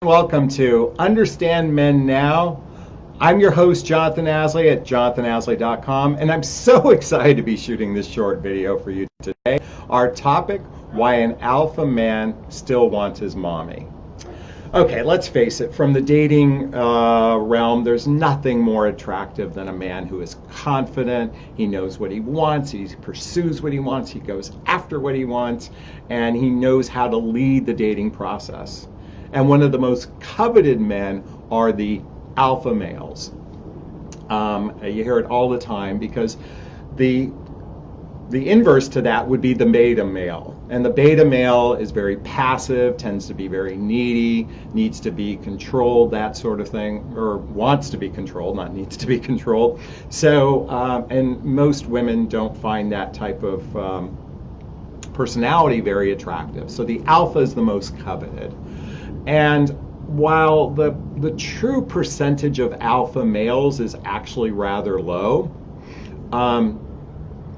Welcome to Understand Men Now. I'm your host, Jonathan Aslay at jonathanAslay.com, and I'm so excited to be shooting this short video for you today. Our topic, why an alpha man still wants his mommy. Okay, let's face it, from the dating realm, there's nothing more attractive than a man who is confident, he knows what he wants, he pursues what he wants, he goes after what he wants, and he knows how to lead the dating process. And one of the most coveted men are the alpha males. You hear it all the time because the inverse to that would be the beta male. And the beta male is very passive, tends to be very needy, needs to be controlled, that sort of thing, or wants to be controlled, not needs to be controlled. So, and most women don't find that type of personality very attractive. So the alpha is the most coveted. And while the true percentage of alpha males is actually rather low,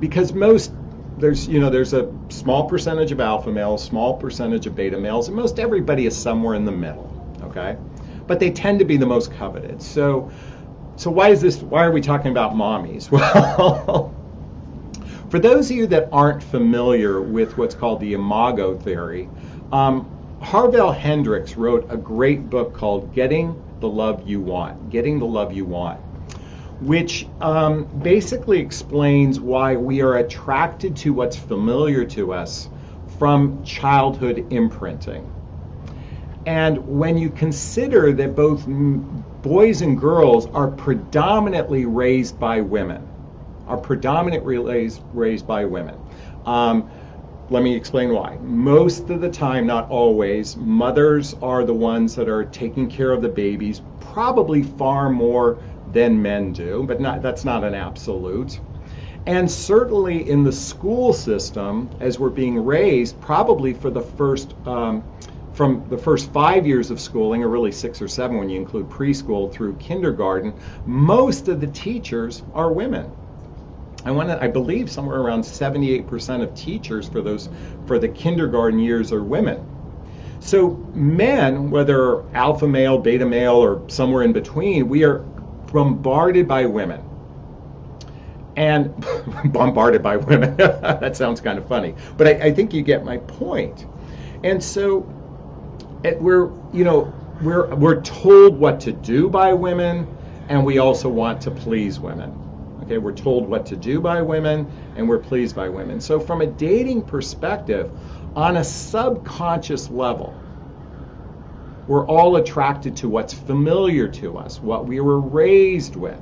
because there's a small percentage of alpha males, small percentage of beta males, and most everybody is somewhere in the middle, okay? But they tend to be the most coveted. So why are we talking about mommies? Well, for those of you that aren't familiar with what's called the imago theory, Harville Hendrix wrote a great book called Getting the Love You Want, which basically explains why we are attracted to what's familiar to us from childhood imprinting. And when you consider that both boys and girls are predominantly raised by women, let me explain why. Most of the time, not always, mothers are the ones that are taking care of the babies, probably far more than men do, but that's not an absolute. And certainly in the school system, as we're being raised, probably for the first, from the first 5 years of schooling, or really 6 or 7 when you include preschool through kindergarten, most of the teachers are women. I believe somewhere around 78% of teachers for the kindergarten years are women. So men, whether alpha male, beta male, or somewhere in between, we are bombarded by women. And bombarded by women, that sounds kind of funny, but I think you get my point. And so we're told what to do by women, and we also want to please women. Okay, we're told what to do by women, and we're pleased by women. So from a dating perspective, on a subconscious level, we're all attracted to what's familiar to us, what we were raised with,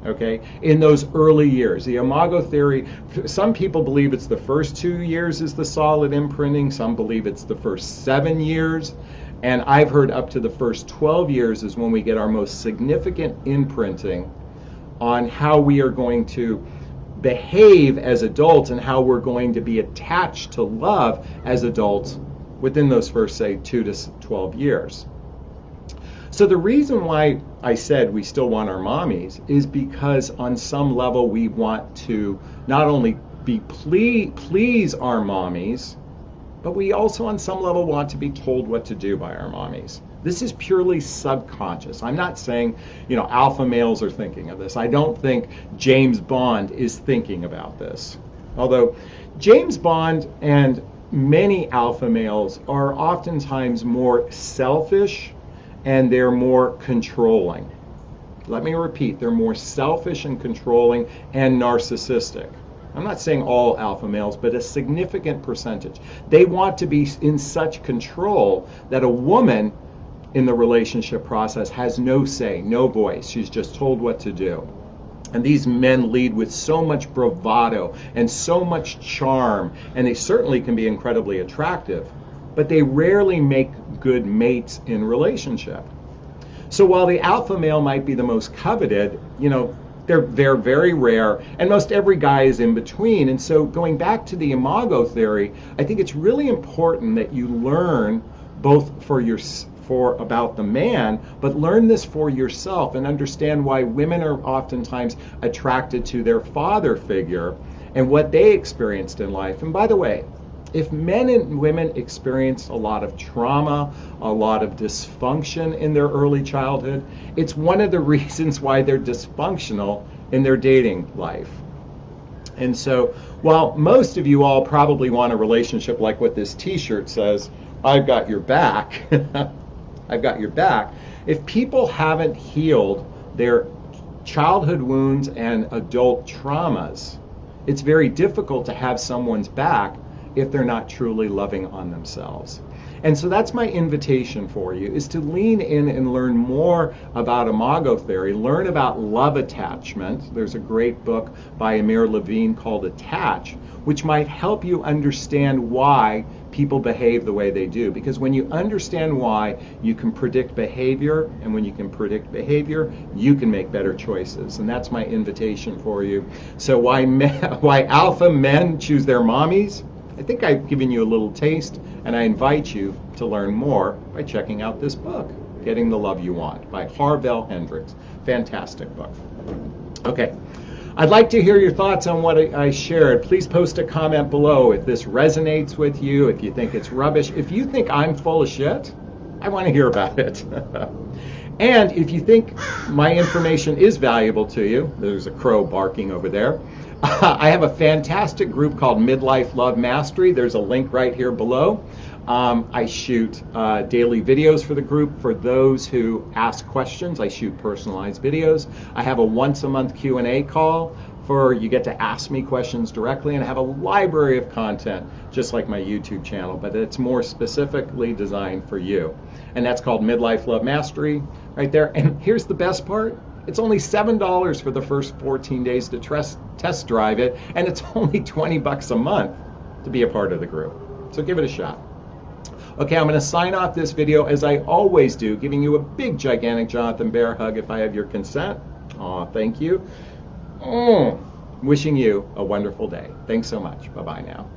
okay, in those early years. The imago theory, some people believe it's the first 2 years is the solid imprinting, some believe it's the first 7 years, and I've heard up to the first 12 years is when we get our most significant imprinting on how we are going to behave as adults and how we're going to be attached to love as adults within those first, say, 2 to 12 years. So the reason why I said we still want our mommies is because on some level we want to not only please our mommies, but we also on some level want to be told what to do by our mommies. This is purely subconscious. I'm not saying, alpha males are thinking of this. I don't think James Bond is thinking about this. Although James Bond and many alpha males are oftentimes more selfish and they're more controlling. Let me repeat, they're more selfish and controlling and narcissistic. I'm not saying all alpha males, but a significant percentage. They want to be in such control that a woman in the relationship process has no say, no voice. She's just told what to do. And these men lead with so much bravado and so much charm, and they certainly can be incredibly attractive, but they rarely make good mates in relationship. So while the alpha male might be the most coveted, they're very rare, and most every guy is in between. And so going back to the imago theory, I think it's really important that you learn both about the man, but learn this for yourself and understand why women are oftentimes attracted to their father figure and what they experienced in life. And by the way, If men and women experience a lot of trauma, a lot of dysfunction in their early childhood, it's one of the reasons why they're dysfunctional in their dating life. And so, while most of you all probably want a relationship like what this t-shirt says, I've got your back, I've got your back, if people haven't healed their childhood wounds and adult traumas, it's very difficult to have someone's back if they're not truly loving on themselves. And so that's my invitation for you, is to lean in and learn more about imago theory, learn about love attachment. There's a great book by Amir Levine called Attach, which might help you understand why people behave the way they do. Because when you understand why, you can predict behavior, and when you can predict behavior, you can make better choices. And that's my invitation for you. So why alpha men choose their mommies? I think I've given you a little taste, and I invite you to learn more by checking out this book, Getting the Love You Want, by Harvell Hendrix. Fantastic book. Okay, I'd like to hear your thoughts on what I shared. Please post a comment below if this resonates with you, if you think it's rubbish. If you think I'm full of shit, I want to hear about it. And if you think my information is valuable to you, there's a crow barking over there, I have a fantastic group called Midlife Love Mastery. There's a link right here below. I shoot daily videos for the group. For those who ask questions, I shoot personalized videos. I have a once-a-month Q&A call for you get to ask me questions directly, and I have a library of content just like my YouTube channel, but it's more specifically designed for you. And that's called Midlife Love Mastery right there. And here's the best part. It's only $7 for the first 14 days to test drive it, and it's only $20 a month to be a part of the group. So give it a shot. Okay, I'm going to sign off this video as I always do, giving you a big, gigantic Jonathan Bear hug if I have your consent. Aw, thank you. Wishing you a wonderful day. Thanks so much. Bye-bye now.